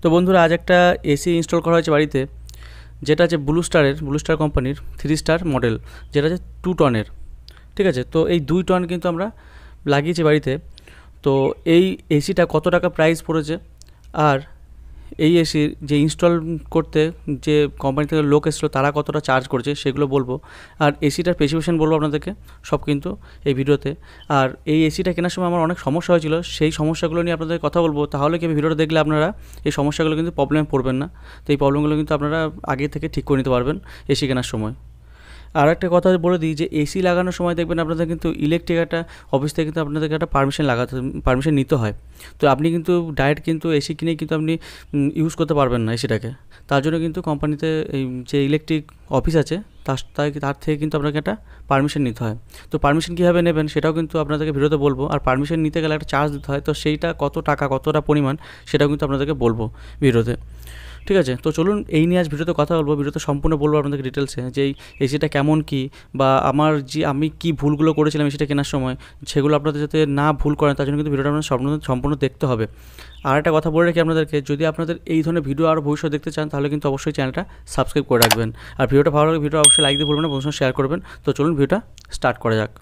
তো বন্ধুরা, আজ একটা এসি ইনস্টল করা হয়েছে বাড়িতে, যেটা আছে ব্লু স্টার কোম্পানির 3 স্টার মডেল, যেটা আছে 2 টনের। ঠিক আছে, তো এই 2 টন কিন্তু আমরা লাগিয়েছি বাড়িতে। তো এই এসিটা কত টাকা প্রাইস পড়েছে, আর এই এসির যে ইনস্টল করতে যে কোম্পানি থেকে লোক এসেছিলো তারা কতটা চার্জ করেছে সেগুলো বলবো, আর এসিটার স্পেসিফিকেশন বলবো আপনাদেরকে সব কিন্তু এই ভিডিওতে। আর এই এসিটা কেনার সময় আমার অনেক সমস্যা হয়েছিল, সেই সমস্যাগুলো নিয়ে আপনাদের কথা বলবো। তাহলে কি ভিডিওটা দেখলে আপনারা এই সমস্যাগুলো কিন্তু প্রবলেমে পড়বেন না। তো এই প্রবলেমগুলো কিন্তু আপনারা আগে থেকে ঠিক করে নিতে পারবেন এসি কেনার সময়। আর একটা কথা বলে দিই যে এসি লাগানোর সময় দেখবেন আপনাদের কিন্তু ইলেকট্রিক একটা অফিস থেকে কিন্তু আপনাদেরকে একটা পারমিশন নিতে হয়। তো আপনি কিন্তু ডাইরেক্ট কিন্তু এসি কিনে কিন্তু আপনি ইউজ করতে পারবেন না এসিটাকে। তার জন্য কিন্তু কোম্পানিতে এই যে ইলেকট্রিক অফিস আছে তার থেকে কিন্তু আপনাকে একটা পারমিশন নিতে হয়। তো পারমিশন কীভাবে নেবেন সেটাও কিন্তু আপনাদেরকে ভিডিওতে বলবো। আর পারমিশন নিতে গেলে একটা চার্জ দিতে হয়, তো সেইটা কত টাকা কতটা পরিমাণ সেটাও কিন্তু আপনাদেরকে বলবো ভিডিওতে। ঠিক আছে, তো চলুন এই নিয়ে আজ ভিডিওতে কথা বলবো। ভিডিওতে সম্পূর্ণ বলবো আপনাদেরকে ডিটেলসে যে এই এসিটা কেমন কী, বা আমি কী ভুলগুলো করেছিলাম এসিটা কেনার সময়, সেগুলো আপনাদের যাতে না ভুল করেন তার জন্য কিন্তু ভিডিওটা আপনাদের সম্পূর্ণ দেখতে হবে। আর একটা কথা বলে রাখি আপনাদেরকে, যদি আপনাদের এই ধরনের ভিডিও আরও ভবিষ্যৎ দেখতে চান তাহলে কিন্তু অবশ্যই চ্যানেলটা সাবস্ক্রাইব করে রাখবেন। আর ভিডিওটা ভালো লাগলে ভিডিও অবশ্যই লাইক দিয়ে বলবেন না, বন্ধুদের সঙ্গে শেয়ার করবেন। তো চলুন ভিডিওটা স্টার্ট করা যাক।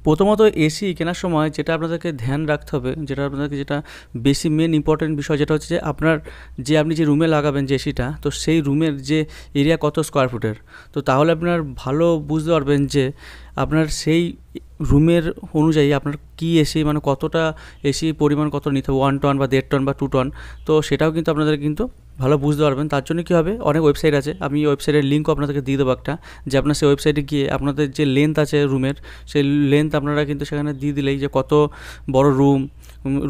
প্রথমত এসি কেনার সময় যেটা আপনাদেরকে ধ্যান রাখতে হবে, যেটা বেশি মেন ইম্পর্টেন্ট বিষয়, যেটা হচ্ছে যে আপনি যে রুমে লাগাবেন যে এসিটা, তো সেই রুমের যে এরিয়া কত স্কোয়ার ফুটের। তো তাহলে আপনার ভালো বুঝতে পারবেন যে আপনার সেই রুমের অনুযায়ী আপনার কী এসি, মানে কতটা এসি পরিমাণ কত নিতে হবে, 1 টন বা 1.5 টন বা 2 টন। তো সেটাও কিন্তু আপনাদের কিন্তু ভালো বুঝতে পারবেন। তার জন্য কী হবে, অনেক ওয়েবসাইট আছে, আমি ওয়েবসাইটের লিঙ্কও আপনাদেরকে দিয়ে দেবো একটা, যে আপনার সেই ওয়েবসাইটে গিয়ে আপনাদের যে লেন্থ আছে রুমের, সেই লেন্থ আপনারা কিন্তু সেখানে দিয়ে দিলেই যে কত বড়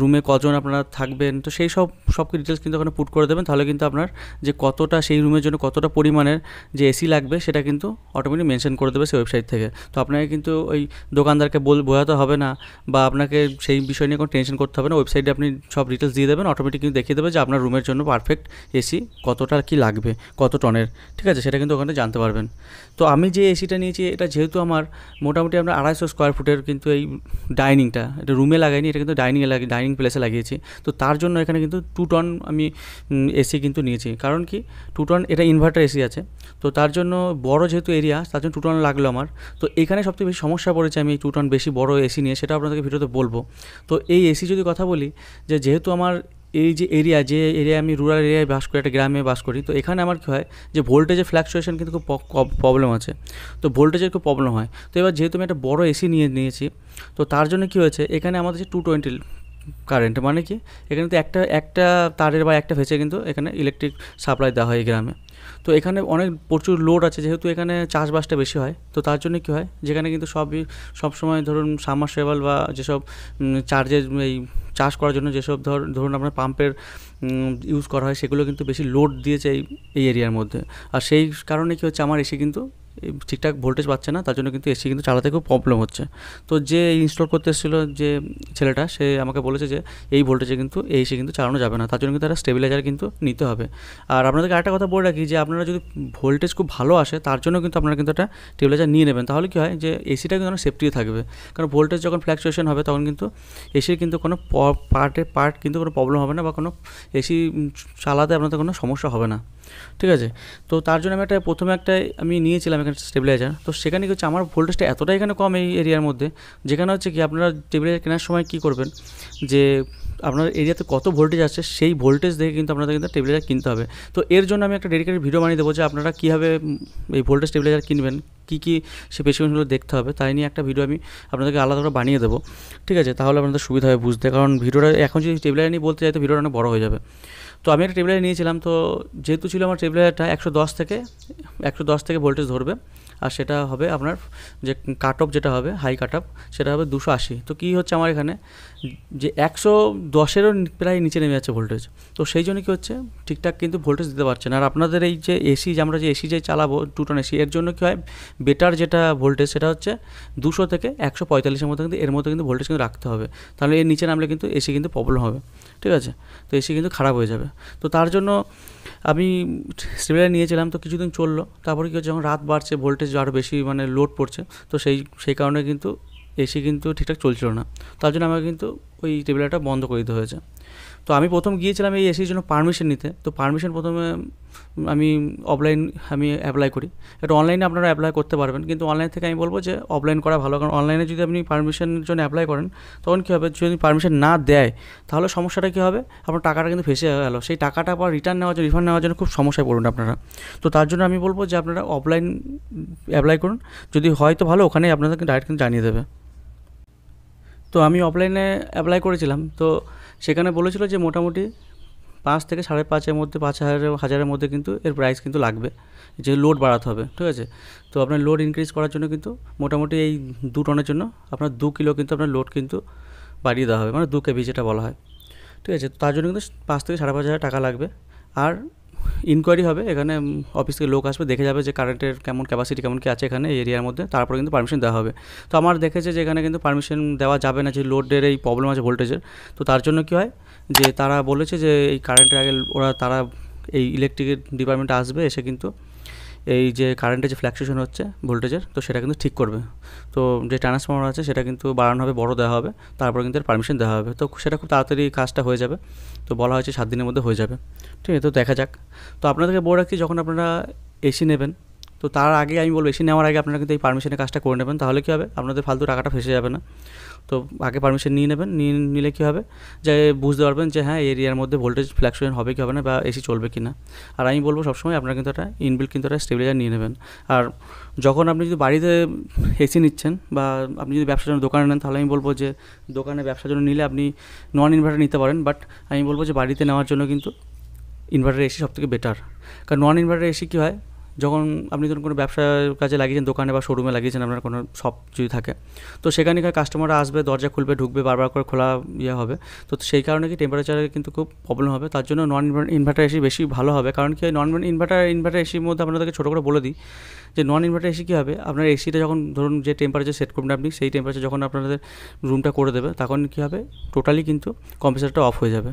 রুমে কজন আপনারা থাকবেন, তো সেই সব ডিটেলস কিন্তু ওখানে পুট করে দেবেন। তাহলে কিন্তু আপনার যে কতটা সেই রুমের জন্য কতটা পরিমাণের যে এসি লাগবে সেটা কিন্তু অটোমেটিক মেনশন করে দেবে সেই ওয়েবসাইট থেকে। তো আপনাকে কিন্তু ওই দোকানদারকে বোঝাতে হবে না, বা আপনাকে সেই বিষয় নিয়ে কোনো টেনশন করতে হবে না। ওয়েবসাইটে আপনি সব ডিটেলস দিয়ে দেবেন, অটোমেটিক কিন্তু দেখিয়ে দেবে যে আপনার রুমের জন্য পারফেক্ট এসি কতটা কি লাগবে, কত টনের। ঠিক আছে, সেটা কিন্তু ওখানে জানতে পারবেন। তো আমি যে এসিটা নিয়েছি, এটা যেহেতু আমার মোটামুটি আমরা 250 স্কোয়ার ফুটের, কিন্তু এই ডাইনিংটা এটা রুমে লাগাইনি, এটা কিন্তু ডাইনিং প্লেসে লাগিয়েছি। তো তার জন্য এখানে কিন্তু 2 টন আমি এসি কিন্তু নিয়েছি। কারণ কি, 2 টন এটা ইনভার্টার এসি আছে, তো তার জন্য বড় যেহেতু এরিয়া, তার জন্য 2 টন লাগলো আমার। তো এখানে সবথেকে বেশি সমস্যা পড়েছে আমি এই 2 টন বেশি বড় এসি নিয়ে, সেটা আপনাদেরকে ভিডিওতে বলবো। তো এই এসি যদি কথা বলি, যেহেতু আমার এই যে এরিয়া আমি রুরাল এরিয়ায় বাস করি, একটা গ্রামে বাস করি, তো এখানে আমার কী হয় যে ভোল্টেজের ফ্ল্যাকচুয়েশন কিন্তু খুব প্রবলেম আছে। তো ভোল্টেজের খুব প্রবলেম হয়। তো এবার যেহেতু আমি একটা বড় এসি নিয়েছি, তো তার জন্য কী হয়েছে, এখানে আমাদের যে 220 কারেন্ট, মানে কি এখানে তো একটা তারের বা একটা ফেসে কিন্তু এখানে ইলেকট্রিক সাপ্লাই দেওয়া হয় এই গ্রামে। তো এখানে প্রচুর লোড আছে, যেহেতু এখানে চাষবাসটা বেশি হয়। তো তার জন্য কী হয়, যেখানে কিন্তু সবসময় ধরুন সাবমার্সিবল বা যেসব চার্জের এই চাষ করার জন্য যেসব ধরুন আপনার পাম্পের ইউজ করা হয়, সেগুলো কিন্তু বেশি লোড দিয়েছে এই এরিয়ার মধ্যে। আর সেই কারণে কী হচ্ছে, আমার এসি কিন্তু ঠিকঠাক ভোল্টেজ পাচ্ছে না, তার জন্য কিন্তু এসি কিন্তু চালাতে খুব প্রবলেম হচ্ছে। তো যে ইনস্টল করতে এসেছিলো যে ছেলেটা, সে আমাকে বলেছে যে এই ভোল্টেজে কিন্তু এই এসি কিন্তু চালানো যাবে না, তার জন্য কিন্তু একটা স্টেবিলাইজার কিন্তু নিতে হবে। আর আপনাদেরকে আরেকটা কথা বলে রাখি, যে আপনারা যদি ভোল্টেজ খুব ভালো আসে তার জন্য কিন্তু আপনারা কিন্তু একটা স্টেবিলাইজার নিয়ে নেবেন। তাহলে কী হয়, যে এসিটা কিন্তু অনেক সেফটি থাকবে। কারণ ভোল্টেজ যখন ফ্ল্যাকচুয়েশন হবে তখন কিন্তু এসির কিন্তু কোনো পার্ট কিন্তু কোনো প্রবলেম হবে না, বা কোনো এসি চালাতে আপনাদের কোনো সমস্যা হবে না। ঠিক আছে, তো তার জন্য প্রথমে আমি নিয়েছিলাম এখানে স্টেবিলাইজার। তো সেখানে কি হচ্ছে, আমার ভোল্টেজটা এতটাই এখানে কম এই এরিয়ার মধ্যে, যেখানে হচ্ছে কি আপনারা স্টেবিলাইজার কেনার সময় কী করবেন, যে আপনার এরিয়াতে কত ভোল্টেজ আছে সেই ভোল্টেজ দেখে কিন্তু আপনাদের কিন্তু স্টেবিলাইজার কিনতে হবে। তো এর জন্য আমি একটা ডেডিকেটেড ভিডিও বানিয়ে দেবো, যে আপনারা কীভাবে এই ভোল্টেজ স্টেবিলাইজার কিনবেন, কী সে স্পেসিফিকেশনগুলো দেখতে হবে, তাই নিয়ে একটা ভিডিও আমি আপনাদেরকে আলাদা করে বানিয়ে দেবো। ঠিক আছে, তাহলে আপনাদের সুবিধা হবে বুঝতে, কারণ ভিডিওটা এখন যদি স্টেবিলাইজার নিয়ে বলতে যাই তো ভিডিওটা অনেক বড় হয়ে যাবে। তো আমি একটা স্টেবিলাইজার নিয়েছিলাম, তো যেহেতু ছিল আমার স্টেবিলাইজারটা 110 থেকে ভোল্টেজ ধরবে, আর সেটা হবে আপনার যে কাট অফ যেটা হবে, হাই কাট অফ, সেটা হবে 280। তো কী হচ্ছে, আমার এখানে যে 110-এরও প্রায় নিচে নেমে যাচ্ছে ভোল্টেজ। তো সেই জন্য কী হচ্ছে, ঠিকঠাক কিন্তু ভোল্টেজ দিতে পারছে না। আর আপনাদের এই যে আমরা যে এসি চালাবো 2 টন এসি, এর জন্য কী হয়, বেটার যেটা ভোল্টেজ সেটা হচ্ছে 200 থেকে 145-এর মধ্যে, কিন্তু এর মধ্যে কিন্তু ভোল্টেজ কিন্তু রাখতে হবে। তাহলে এর নিচে নামলে কিন্তু এসি কিন্তু প্রবলেম হবে। ঠিক আছে, তো এসি কিন্তু খারাপ হয়ে যাবে। তো তার জন্য আমি স্টেবিলাইজার নিয়েছিলাম, তো কিছুদিন চললো। তারপরে কী হচ্ছে, যখন রাত বাড়ছে ভোল্টেজ আরও বেশি মানে লোড পড়ছে, তো সেই কারণে কিন্তু এসি কিন্তু ঠিকঠাক চলছিল না। তার জন্য আমাকে কিন্তু ওই স্টেবিলাইজারটা বন্ধ করে দিতে হয়েছে। তো তো আমি প্রথম গিয়েছিলাম এই এসির জন্য পারমিশন নিতে। তো পারমিশন প্রথমে আমি অফলাইন অ্যাপ্লাই করি। এটা অনলাইনে আপনারা অ্যাপ্লাই করতে পারবেন, কিন্তু অনলাইন থেকে আমি বলবো যে অফলাইন করা ভালো। কারণ অনলাইনে যদি আপনি পারমিশনের জন্য অ্যাপ্লাই করেন, তখন কী হবে, যদি পারমিশন না দেয় তাহলে সমস্যাটা কী হবে, আপনার টাকাটা কিন্তু ফেসে গেল। সেই টাকাটা আবার রিফান্ড নেওয়ার জন্য খুব সমস্যায় পড়ুন আপনারা। তো তার জন্য আমি বলবো যে আপনারা অফলাইন অ্যাপ্লাই করুন, যদি হয় তো ভালো, ওখানেই আপনাদেরকে ডাইরেক্ট কিন্তু জানিয়ে দেবে। তো আমি অফলাইনে অ্যাপ্লাই করেছিলাম, তো সেখানে বলেছিল যে মোটামুটি 5 থেকে 5.5-এর মধ্যে, 5,000-এর মধ্যে কিন্তু এর প্রাইস কিন্তু লাগবে, যে লোড বাড়াতে হবে, ঠিক আছে। তো আপনার লোড ইনক্রিজ করার জন্য কিন্তু মোটামুটি এই 2 টনের জন্য আপনার 2 কিলো কিন্তু আপনার লোড কিন্তু বাড়িয়ে দেওয়া হবে, মানে 2 কেবি যেটা বলা হয়, ঠিক আছে। তো তার জন্য কিন্তু 5 থেকে 5,500 টাকা লাগবে। আর ইনকোয়ারি হবে, এখানে অফিস থেকে লোক আসবে, দেখে যাবে যে কারেন্টের কেমন ক্যাপাসিটি কেমন কী আছে এখানে এই এরিয়ার মধ্যে, তারপরে কিন্তু পারমিশন দেওয়া হবে। তো আমার দেখেছে যে এখানে কিন্তু পারমিশন দেওয়া যাবে না, যে লোডের এই প্রবলেম আছে ভোল্টেজের। তো তার জন্য কী হয়, যে তারা বলেছে যে এই কারেন্টের আগে তারা এই ইলেকট্রিকের ডিপার্টমেন্টে আসবে, এসে কিন্তু এই যে কারেন্টের যে ফ্ল্যাকচুয়েশন হচ্ছে ভোল্টেজের, তো সেটা কিন্তু ঠিক করবে। তো যে ট্রান্সফর্মার আছে সেটা কিন্তু বাড়ানো হবে, বড় দেওয়া হবে, তারপরে কিন্তু এর পারমিশন দেওয়া হবে। তো সেটা খুব তাড়াতাড়ি কাজটা হয়ে যাবে। তো বলা হয়েছে 7 দিনের মধ্যে হয়ে যাবে, ঠিক আছে। তো দেখা যাক। তো আপনাদেরকে বলে রাখছি, যখন আপনারা এসি নেবেন, তো তার আগে আমি বলবো, এসি নেওয়ার আগে আপনারা কিন্তু এই পারমিশনের কাজটা করে নেবেন, তাহলে কী হবে, আপনাদের ফালতু টাকাটা ফেসে যাবে না। তো আগে পারমিশন নিয়ে নেবেন, নিলে কী হবে, যে বুঝতে পারবেন যে হ্যাঁ এরিয়ার মধ্যে ভোল্টেজ ফ্ল্যাকচুয়েশন হবে কি হবে না, বা এসি চলবে কি না। আর আমি বলবো সবসময় আপনারা কিন্তু একটা ইনবিল্ট কিন্তু একটা স্টেবিলাইজার নিয়ে নেবেন। আর যখন আপনি যদি বাড়িতে এসি নিচ্ছেন, বা আপনি যদি ব্যবসার জন্য দোকানে নেন, তাহলে আমি বলবো যে দোকানে ব্যবসার জন্য নিলে আপনি নন ইনভার্টার নিতে পারেন, বাট আমি বলবো যে বাড়িতে নেওয়ার জন্য কিন্তু ইনভার্টার এসি সবথেকে বেটার। কারণ নন ইনভার্টার এসি কী হয়, যখন আপনি ধরুন কোনো ব্যবসার কাজে লাগিয়েছেন, দোকানে বা শোরুমে লাগিয়েছেন, আপনার কোনো শপ যদি থাকে, তো সেখানকার কাস্টমাররা আসবে, দরজা খুলবে, ঢুকবে, বারবার করে খোলা হবে। তো সেই কারণে কি টেম্পারেচারে কিন্তু খুব প্রবলেম হবে। তার জন্য নন ইনভার্টার এসি বেশি ভালো হবে। কারণ কি, নন ইনভার্টার এসির মধ্যে আপনাদেরকে ছোটো করে বলে দিই, যে নন ইনভার্টার এসি কী হবে, আপনার এসিটা যখন ধরুন যে টেম্পারেচার সেট করবেন আপনি, সেই টেম্পারেচার যখন আপনাদের রুমটা করে দেবে, তখন কী হবে, টোটালি কিন্তু কম্প্রেসারটা অফ হয়ে যাবে,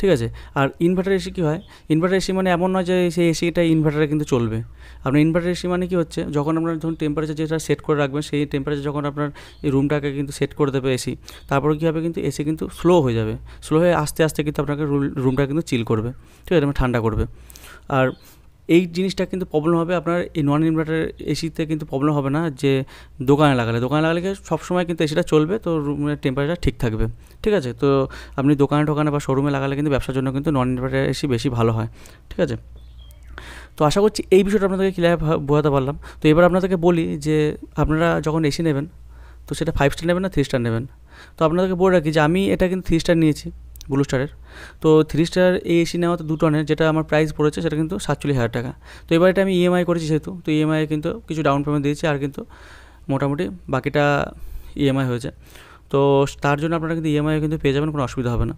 ঠিক আছে। আর ইনভার্টার এসি কী হয়, ইনভার্টার এসি মানে এমন নয় যে সেই এসিটা ইনভার্টারে কিন্তু চলবে। আপনার ইনভার্টার এসি মানে কী হচ্ছে, যখন আপনার ধরুন টেম্পারেচার যেটা সেট করে রাখবেন, সেই টেম্পারেচার যখন আপনার এই রুমটাকে কিন্তু সেট করে দেবে এসি, তারপরে কী হবে, কিন্তু এসি কিন্তু স্লো হয়ে যাবে, স্লো হয়ে আস্তে আস্তে কিন্তু আপনাকে রুমটা কিন্তু চিল করবে, ঠিক আছে, ঠান্ডা করবে। আর এই জিনিসটা কিন্তু প্রবলেম হবে আপনার এই নন ইনভার্টার এসিতে, কিন্তু প্রবলেম হবে না যে দোকানে লাগালে সবসময় কিন্তু এসিটা চলবে, তো রুমের টেম্পারেচার ঠিক থাকবে, ঠিক আছে। তো আপনি দোকানে বা শোরুমে লাগালে কিন্তু ব্যবসার জন্য কিন্তু নন ইনভার্টার এসি বেশি ভালো হয়, ঠিক আছে। তো আশা করছি এই বিষয়টা আপনাদেরকে ক্লিয়ার বোঝাতে পারলাম। তো এবার আপনাদেরকে বলি যে আপনারা যখন এসি নেবেন, তো সেটা 5 স্টার নেবেন না 3 স্টার নেবেন। তো আপনাদেরকে বলে রাখি যে আমি এটা কিন্তু 3 স্টার নিয়েছি, ব্লু স্টারের। তো 3 স্টার এই এসি নেওয়াতে 2 টনের যেটা আমার প্রাইস পড়েছে, সেটা কিন্তু 47,000 টাকা। তো এবার এটা আমি ইএমআই করেছি যেহেতু, তো ইএমআই কিন্তু কিছু ডাউন পেমেন্ট দিয়েছি, আর কিন্তু মোটামুটি বাকিটা ইএমআই হয়েছে। তো তার জন্য আপনারা কিন্তু ইএমআই কিন্তু পেয়ে যাবেন, কোনো অসুবিধা হবে না।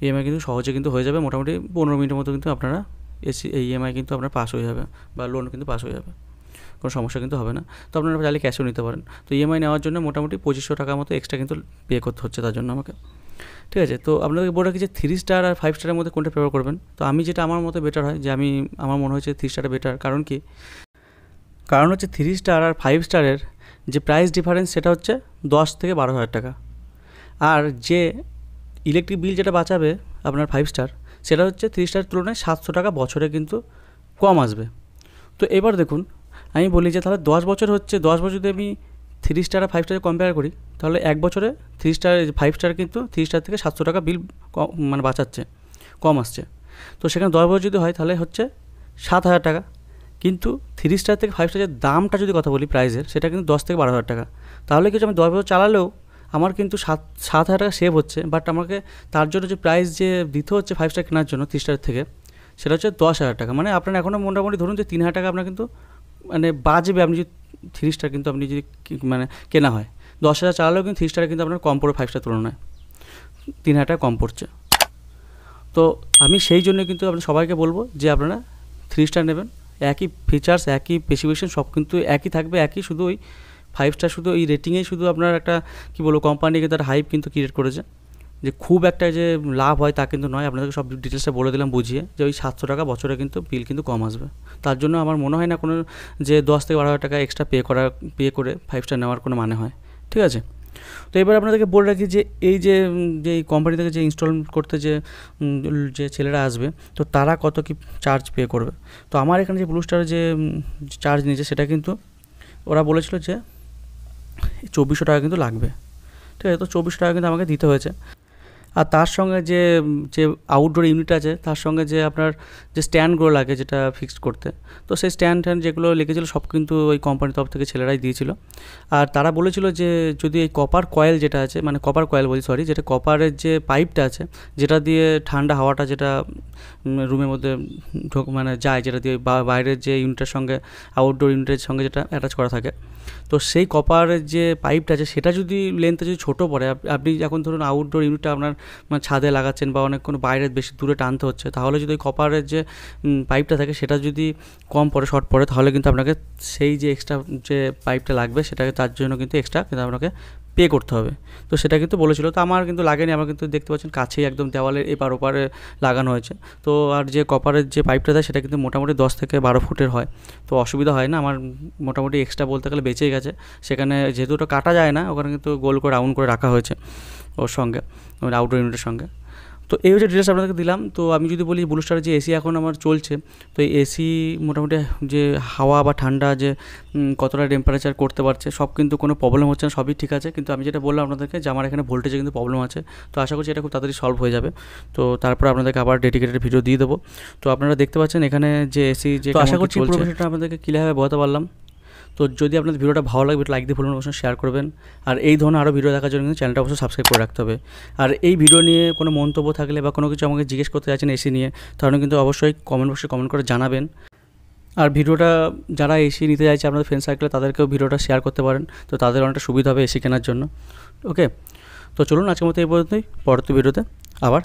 ইএমআই কিন্তু সহজে কিন্তু হয়ে যাবে, মোটামুটি 15 মিনিটের মতো কিন্তু আপনারা এই ইএমআই কিন্তু আপনার পাস হয়ে যাবে, বা লোন কিন্তু পাস হয়ে যাবে, কোনো সমস্যা কিন্তু হবে না। তো আপনারা চাইলে ক্যাশেও নিতে পারেন। তো ইএমআই নেওয়ার জন্য মোটামুটি 2500 টাকা মতো এক্সট্রা কিন্তু পে করতে হচ্ছে তার জন্য আমাকে, ঠিক আছে। তো আপনাদেরকে বলে রাখি যে 3 স্টার আর 5 স্টারের মধ্যে কোনটা প্রেফার করবেন। তো আমি যেটা আমার মতে বেটার হয়, যে আমার মনে হয়েছে 3 স্টারটা বেটার। কারণ হচ্ছে 3 স্টার আর 5 স্টারের যে প্রাইস ডিফারেন্স, সেটা হচ্ছে 10 থেকে 12,000 টাকা। আর যে ইলেকট্রিক বিল যেটা বাঁচাবে আপনার 5 স্টার, সেটা হচ্ছে 3 স্টারের তুলনায় 700 টাকা বছরে কিন্তু কম আসবে। তো এবার দেখুন, আমি বলি যে তাহলে 10 বছর হচ্ছে, 10 বছর যদি আমি 3 স্টার আর 5 স্টারে কম্পেয়ার করি, তাহলে এক বছরে 5 স্টার কিন্তু 3 স্টার থেকে 700 টাকা বিল মানে বাঁচাচ্ছে, কম আসছে। তো সেখানে 10 বছর যদি হয়, তাহলে হচ্ছে 7,000 টাকা। কিন্তু 3 স্টার থেকে 5 স্টারের দামটা যদি কথা বলি প্রাইসের, সেটা কিন্তু 10 থেকে 12,000 টাকা। তাহলে কিছু আমি 10 বছর চালালেও আমার কিন্তু 7,000 টাকা সেভ হচ্ছে, বাট আমাকে তার জন্য যে প্রাইস যে দিতে হচ্ছে 5 স্টার কেনার জন্য 3 স্টারের থেকে, সেটা হচ্ছে 10,000 টাকা। মানে আপনার এখনও মোটামুটি ধরুন যে 3,000 টাকা আপনার কিন্তু মানে বাঁচবে, আপনি যদি 3 স্টার কিন্তু আপনি যদি মানে কেনা হয়, 10,000 চালালেও কিন্তু 3 স্টারে কিন্তু আপনার কম পড়ে 5 স্টার তুলনায় 3,000 টাকা কম পড়ছে। তো আমি সেই জন্য কিন্তু আপনার সবাইকে বলবো যে আপনারা 3 স্টার নেবেন, একই ফিচার্স, একই স্পেসিফিকেশন সব কিন্তু একই থাকবে, একই, শুধু ওই 5 স্টার শুধু এই রেটিংয়েই শুধু আপনার একটা কী বলবো, কোম্পানিকে তার হাইপ কিন্তু ক্রিয়েট করেছে, যে খুব একটা যে লাভ হয় তা কিন্তু নয়। আপনাদেরকে সব ডিটেলসটা বলে দিলাম বুঝিয়ে, যে ওই 700 টাকা বছরে কিন্তু বিল কিন্তু কম আসবে। তার জন্য আমার মনে হয় না কোনো যে 10 থেকে 12,000 টাকা এক্সট্রা পে করে 5 স্টার নেওয়ার কোনো মানে হয়, ঠিক আছে। তো এবার আপনাদেরকে বলে রাখি যে এই যে যে কোম্পানি থেকে যে ইনস্টল করতে যে ছেলেরা আসবে তো তারা কত কি চার্জ পে করবে। তো আমার এখানে যে ব্লু স্টারের যে চার্জ নিয়েছে সেটা কিন্তু ওরা বলেছিল যে 2400 টাকা কিন্তু লাগবে, ঠিক আছে। তো 2400 টাকা কিন্তু আমাকে দিতে হয়েছে। আর তার সঙ্গে যে যে আউটডোর ইউনিট আছে তার সঙ্গে যে আপনার যে স্ট্যান্ডগুলো লাগে যেটা ফিক্সড করতে, তো সেই স্ট্যান্ড যেগুলো লিখেছিলো সব কিন্তু ওই কোম্পানির তরফ থেকে ছেলেরাই দিয়েছিল। আর তারা বলেছিল যে যদি এই কপার কয়েল যেটা আছে, মানে কপার কয়েল বলি সরি, যেটা কপারের যে পাইপটা আছে যেটা দিয়ে ঠান্ডা হাওয়াটা যেটা রুমের মধ্যে মানে যায়, যেটা দিয়ে বাইরের যে ইউনিটের সঙ্গে আউটডোর ইউনিটের সঙ্গে যেটা অ্যাটাচ করা থাকে, তো সেই কপারের যে পাইপটা আছে সেটা যদি লেন্থে যদি ছোটো পড়ে, আপনি এখন ধরুন আউটডোর ইউনিটটা আপনার মানে ছাদে লাগাচ্ছেন বা অনেক কোনো বাইরে বেশি দূরে টানতে হচ্ছে, তাহলে যদি ওই কপারের যে পাইপটা থাকে সেটা যদি কম পড়ে, শর্ট পড়ে, তাহলে কিন্তু আপনাকে সেই যে এক্সট্রা যে পাইপটা লাগবে সেটাকে তার জন্য কিন্তু এক্সট্রা কিন্তু আপনাকে পে করতে হবে। তো সেটা কিন্তু বলেছিল, তো আমার কিন্তু লাগেনি, আমার কিন্তু দেখতে পাচ্ছেন কাছেই একদম দেওয়ালের এপার ওপারে লাগানো হয়েছে। তো আর যে কপারের যে পাইপটা দেয় সেটা কিন্তু মোটামুটি 10 থেকে 12 ফুটের হয়, তো অসুবিধা হয় না আমার, মোটামুটি এক্সট্রা বলতে গেলে বেঁচেই গেছে। সেখানে যেহেতু ওটা কাটা যায় না, ওখানে কিন্তু গোল করে রাউন্ড করে রাখা হয়েছে ওর সঙ্গে, মানে আউটডোর ইউনিটের সঙ্গে। তো এই হচ্ছে ডিটেলস আপনাদেরকে দিলাম। তো আমি যদি বলি ব্লু স্টারের যে এসি এখন আমার চলছে, তো এই এসি মোটামুটি যে হাওয়া বা ঠান্ডা যে কতটা টেম্পারেচার করতে পারছে, সব কিন্তু কোনো প্রবলেম হচ্ছে না, সবই ঠিক আছে। কিন্তু আমি যেটা বললাম আপনাদেরকে যে আমার এখানে ভোল্টেজে কিন্তু প্রবলেম আছে, তো আশা করছি এটা খুব তাড়াতাড়ি সলভ হয়ে যাবে। তো তারপর আপনাদেরকে আবার ডেডিকেটেড ভিডিও দিয়ে দেবো। তো আপনারা দেখতে পাচ্ছেন এখানে যে এসি যে, আশা করছি পুরো বিষয়টা আপনাদেরকে ক্লিয়ারভাবে বোঝাতে পারলাম। তো যদি আপনাদের ভিডিওটা ভালো লাগে লাইক দিয়ে ভুলবেন, অবশ্যই শেয়ার করবেন। আর এই ধরনের আরও ভিডিও দেখার জন্য কিন্তু চ্যানেলটা অবশ্যই সাবস্ক্রাইব করে রাখতে হবে। আর এই ভিডিও নিয়ে কোনো মন্তব্য থাকলে বা কোনো কিছু আমাকে জিজ্ঞেস করতে চাইছেন এসি নিয়ে, তাহলে কিন্তু অবশ্যই কমেন্ট বক্সে কমেন্ট করে জানাবেন। আর ভিডিওটা যারা এসি নিতে চাইছে আপনাদের ফ্রেন্ড সার্কেলে, তাদেরকেও ভিডিওটা শেয়ার করতে পারেন, তো তাদের অনেকটা সুবিধা হবে এসি কেনার জন্য। ওকে, তো চলুন আজকের মতো এই পর্যন্তই, পরবর্তী ভিডিওতে আবার